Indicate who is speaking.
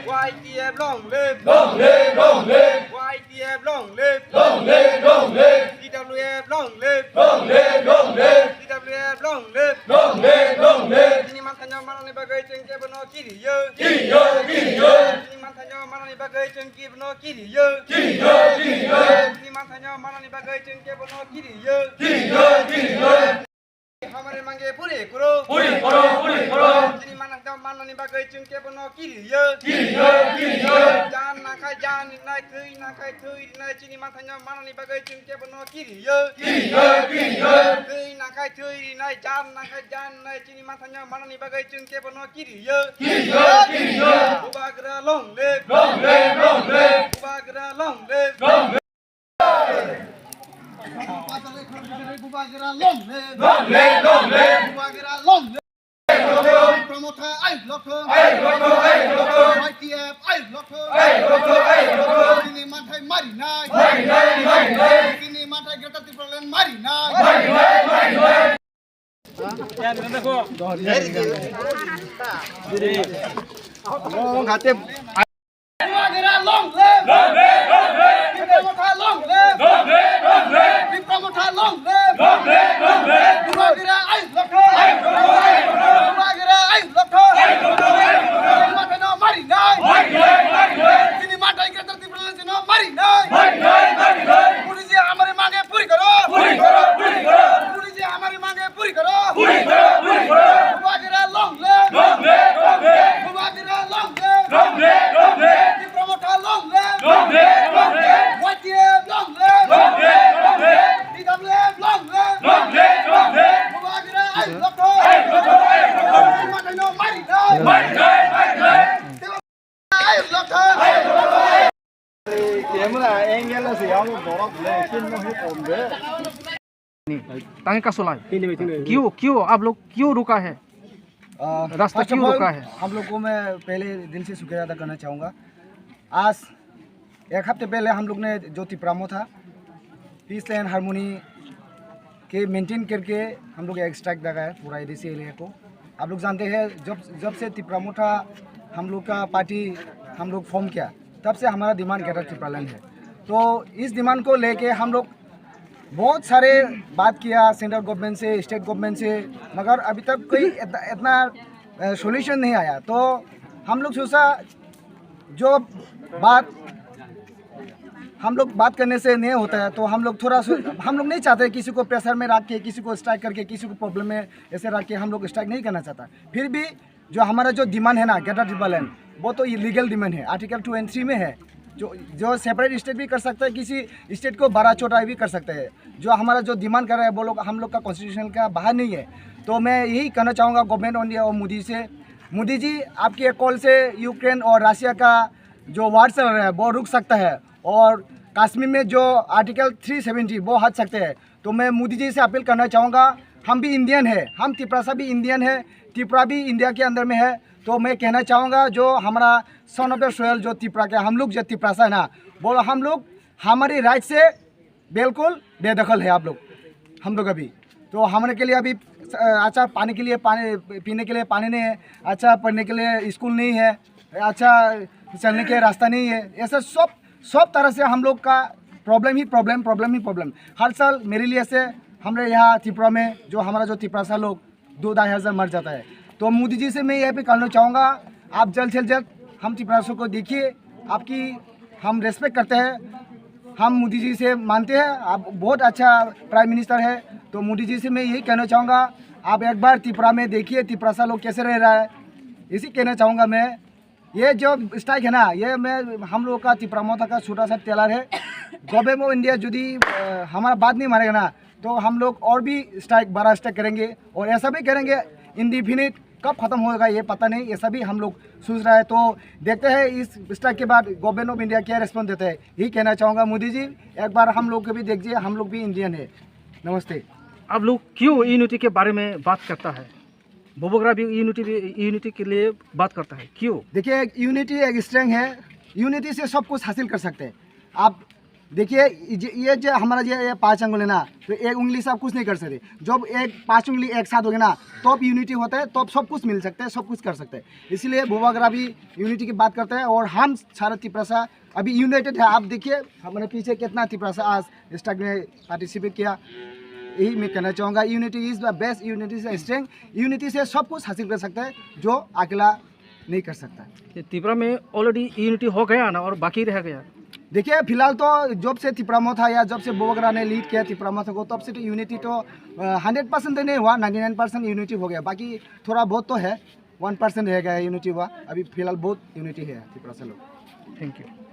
Speaker 1: YTF long live!
Speaker 2: Long live, long live,
Speaker 1: YTF long live!
Speaker 2: long live, long live,
Speaker 1: TWF long live!
Speaker 2: long live, long live,
Speaker 1: TWF long live!
Speaker 2: long live, long live.
Speaker 1: Ini mantannya malah ni bagai cengkeh benar kiri ye.
Speaker 2: Kiri yo, kiri yo,
Speaker 1: Ini mantannya malah ni bagai cengkeh benar kiri ye.
Speaker 2: kiri yo, kiri yo,
Speaker 1: Ini mantannya malah ni bagai cengkeh benar kiri ye.
Speaker 2: kiri yo, kiri yo.
Speaker 1: हमारे मांगे पूरे करो
Speaker 2: Puri koro, puri koro.
Speaker 1: जिनी माना नि बागै चुंके बनो किरियो
Speaker 2: Kiri yo, kiri yo,
Speaker 1: जान ना खाय जान नाय थुई ना खाय थुई नाय चिनी माथाnya माना नि बागै चुंके बनो किरियो
Speaker 2: kiri yo, kiri yo.
Speaker 1: Thuy ना खाय थुई नाय जान ना खाय जान नाय चिनी माथाnya माना नि बागै चुंके बनो किरियो
Speaker 2: Kiri yo, kiri yo.
Speaker 1: Bubagra long live
Speaker 2: Long live, long live,
Speaker 1: Bubagra long live
Speaker 2: long live,
Speaker 1: Bubagra long live
Speaker 2: long live, long live.
Speaker 1: Bubagra long live promoter ai loko
Speaker 2: Ay, loko, ay, loko.
Speaker 1: YTF ai loko
Speaker 2: Ay, loko, ay, loko.
Speaker 1: ini mantai mari nai
Speaker 2: Mari nai, mari nai.
Speaker 1: ini mantai Greta Thunberg mari nai
Speaker 2: Mari nai, mari nai.
Speaker 1: Bubagra long live
Speaker 2: Long live, long live,
Speaker 1: promoter long live
Speaker 2: long live, long live.
Speaker 1: promoter long live
Speaker 2: Long live, long live.
Speaker 1: Bubagra ai loko
Speaker 2: Ay, loko, ay, loko.
Speaker 1: Bubagra ai loko
Speaker 2: Ay, loko, ay, loko.
Speaker 1: ini mantai no mari nai
Speaker 2: Mari nai, mari nai.
Speaker 1: ini mantai Greta Thunberg no mari nai
Speaker 2: Mari nai, mari nai.
Speaker 1: Police जी हमारी मांगे पूरी करो
Speaker 2: Puri koro, puri koro.
Speaker 1: Police जी हमारी मांगे पूरी करो
Speaker 2: Puri koro, puri koro.
Speaker 1: Bubagra long live
Speaker 2: Long live, long live.
Speaker 1: Bubagra long live
Speaker 2: Long live, long live.
Speaker 1: the promoter long live
Speaker 2: Long live, long live.
Speaker 1: YTF long live
Speaker 2: Long live, long live.
Speaker 1: TWF long live
Speaker 2: Long live, long live.
Speaker 1: Bubagra ai loko
Speaker 2: Ay, loko, ay, loko.
Speaker 1: ini mantai no mari nai
Speaker 2: Mari nai, mari nai.
Speaker 1: ai loko
Speaker 2: Ay, loko, ay.
Speaker 3: टांगे का सुला क्यों क्यों आप लोग क्यों रुका है रास्ता क्यों रुका है?
Speaker 1: हम लोग को मैं पहले दिन से शुक्रिया अदा करना चाहूँगा। आज एक हफ्ते पहले हम लोग ने जो तिपरामो था पीस एंड हारमोनी के मेंटेन करके हम लोग एक स्ट्राइक लगाया पूरा एडीसी एरिया को। आप लोग जानते हैं जब से तिपरामो था हम लोग का पार्टी हम लोग फॉर्म किया तब से हमारा डिमांड ग्रेटर त्रिपुरालैंड है। तो इस डिमांड को लेके हम लोग बहुत सारे बात किया सेंट्रल गवर्नमेंट से स्टेट गवर्नमेंट से, मगर अभी तक कोई इतना सॉल्यूशन नहीं आया। तो हम लोग सोचा जो बात हम लोग बात करने से नहीं होता है तो हम लोग हम लोग नहीं चाहते किसी को प्रेशर में रख के किसी को स्ट्राइक करके किसी को प्रॉब्लम में ऐसे रख के हम लोग स्ट्राइक नहीं करना चाहता। फिर भी जो हमारा जो डिमांड है ना ग्रेटर त्रिपुरालैंड वो तो इलीगल डिमांड है, आर्टिकल 2 और 3 में है। जो सेपरेट स्टेट भी कर सकता है, किसी स्टेट को बड़ा छोटा भी कर सकता है। जो हमारा जो डिमांड कर रहा है वो लोग हम लोग का कॉन्स्टिट्यूशन का बाहर नहीं है। तो मैं यही कहना चाहूँगा गवर्नमेंट ऑफ इंडिया और मोदी से, मोदी जी आपकी एक कॉल से यूक्रेन और रशिया का जो वार चल रहा है वो रुक सकता है और कश्मीर में जो आर्टिकल 370 वो हट सकते हैं। तो मैं मोदी जी से अपील करना चाहूँगा, हम भी इंडियन है, हम त्रिपुरा भी इंडियन है, त्रिपुरा भी इंडिया के अंदर में है। तो मैं कहना चाहूँगा जो हमारा सन ऑफ द सोयल जो त्रिपुरा के हम लोग जो त्रिपुरा है ना वो हम लोग हमारी राइट से बिल्कुल बेदखल है। आप लोग हम लोग अभी तो हमारे के लिए अभी अच्छा पानी के लिए पानी पीने के लिए पानी नहीं है, अच्छा पढ़ने के लिए स्कूल नहीं है, अच्छा चलने के रास्ता नहीं है। ऐसा सब तरह से हम लोग का प्रॉब्लम। हर साल मेरे लिए से हमारे यहाँ त्रिपुरा में जो हमारा जो त्रिपुरा सा लोग 2-2.5 हज़ार मर जाता है। तो मोदी जी से मैं यह भी कहना चाहूँगा आप जल्द से जल्द हम त्रिपुरा को देखिए, आपकी हम रेस्पेक्ट करते हैं, हम मोदी जी से मानते हैं, आप बहुत अच्छा प्राइम मिनिस्टर है। तो मोदी जी से मैं यही कहना चाहूँगा आप एक बार त्रिपुरा में देखिए त्रिपुरा लोग कैसे रह रहा है, इसी कहना चाहूँगा मैं। ये जो स्ट्राइक है ना ये मैं हम लोग का त्रिपुरा मोता का छोटा सा टेलर है। गवर्नमेंट ऑफ इंडिया यदि हमारा बात नहीं मानेगा ना तो हम लोग और भी बड़ा स्ट्राइक करेंगे और ऐसा भी करेंगे इंडिफिनिट, कब ख़त्म होगा ये पता नहीं, ऐसा भी हम लोग सोच रहा है। तो देखते हैं इस स्ट्राइक के बाद गवर्नमेंट ऑफ इंडिया क्या रिस्पॉन्स देता है। यही कहना चाहूँगा मोदी जी एक बार हम लोग को भी देखिए, हम लोग भी इंडियन है। नमस्ते।
Speaker 3: आप लोग क्यों यूनिटी के बारे में बात करता है? बोबोगरा भी यूनिटी के लिए बात करता है, क्यों?
Speaker 1: देखिए यूनिटी एक स्ट्रेंथ है, यूनिटी से सब कुछ हासिल कर सकते हैं। आप देखिए ये जो हमारा ये 5 अंगुल है ना, तो एक उंगली से आप कुछ नहीं कर सकते। जब एक 5 उंगली एक साथ हो गया ना, तब यूनिटी होता है, तब सब कुछ मिल सकते हैं, सब कुछ कर सकते हैं। इसलिए बोबाग्रा भी यूनिटी की बात करते हैं और हम सारा तिपरासा अभी यूनाइटेड है। आप देखिए हमारे पीछे कितना तिपरासा आज स्टार्ट में पार्टिसिपेट किया। यही मैं कहना चाहूँगा, unity is the best, unity से स्ट्रेंथ, यूनिटी से सब कुछ हासिल कर सकता है जो अकेला नहीं कर सकता।
Speaker 3: ये त्रिपुरा में ऑलरेडी यूनिटी हो गया ना और बाकी रह गया?
Speaker 1: देखिए फिलहाल तो जब से तिपरामो था या जब से बोबाग्रा ने लीड किया तिपरामो को, तब से तो यूनिटी तो 100% तो नहीं हुआ, 99% यूनिटी हो गया। बाकी थोड़ा बहुत तो है, 1% रह गया यूनिटी हुआ। अभी फिलहाल बहुत यूनिटी है त्रिपुरा से लोग।
Speaker 3: Thank you.